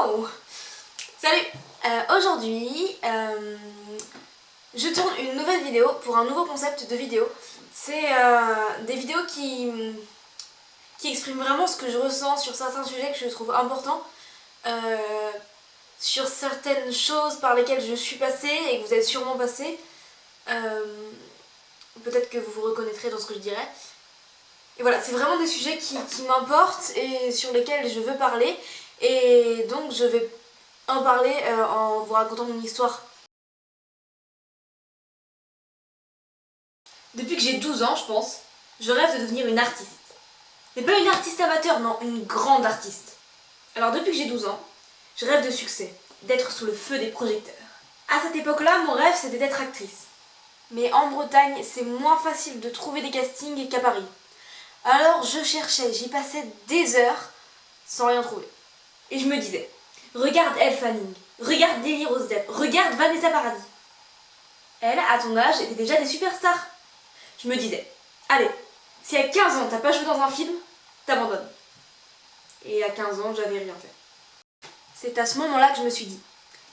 Wow! Salut! Aujourd'hui, je tourne une nouvelle vidéo pour un nouveau concept de vidéo. C'est des vidéos qui expriment vraiment ce que je ressens sur certains sujets que je trouve importants, sur certaines choses par lesquelles je suis passée et que vous êtes sûrement passé. Peut-être que vous vous reconnaîtrez dans ce que je dirais. Et voilà, c'est vraiment des sujets qui m'importent et sur lesquels je veux parler. Et donc je vais en parler en vous racontant mon histoire. Depuis que j'ai 12 ans, je pense, je rêve de devenir une artiste. Mais pas une artiste amateur, non, une grande artiste. Alors depuis que j'ai 12 ans, je rêve de succès, d'être sous le feu des projecteurs. À cette époque-là, mon rêve c'était d'être actrice. Mais en Bretagne, c'est moins facile de trouver des castings qu'à Paris. Alors je cherchais, j'y passais des heures sans rien trouver. Et je me disais, regarde Elle Fanning, regarde Lily Rose Depp, regarde Vanessa Paradis. Elle, à ton âge, était déjà des superstars. Je me disais, allez, si à 15 ans t'as pas joué dans un film, t'abandonnes. Et à 15 ans, j'avais rien fait. C'est à ce moment-là que je me suis dit,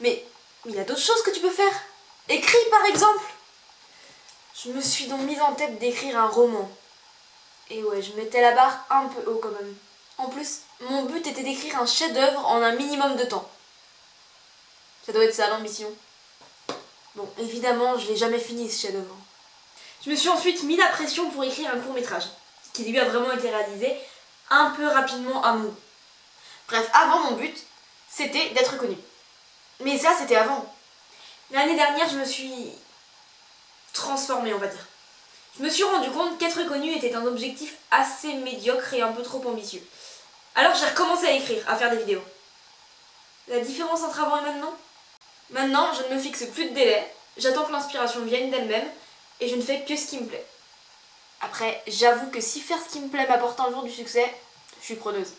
mais il y a d'autres choses que tu peux faire. Écris par exemple. Je me suis donc mise en tête d'écrire un roman. Et ouais, je mettais la barre un peu haut quand même. En plus, mon but était d'écrire un chef-d'œuvre en un minimum de temps. Ça doit être ça l'ambition. Bon, évidemment, je l'ai jamais fini ce chef-d'œuvre. Je me suis ensuite mis la pression pour écrire un court-métrage, qui lui a vraiment été réalisé un peu rapidement à mon goût. Bref, avant mon but, c'était d'être connue. Mais ça, c'était avant. L'année dernière, je me suis transformée, on va dire. Je me suis rendu compte qu'être connue était un objectif assez médiocre et un peu trop ambitieux. Alors j'ai recommencé à écrire, à faire des vidéos. La différence entre avant et maintenant ? Maintenant, je ne me fixe plus de délai, j'attends que l'inspiration vienne d'elle-même et je ne fais que ce qui me plaît. Après, j'avoue que si faire ce qui me plaît m'apporte un jour du succès, je suis preneuse.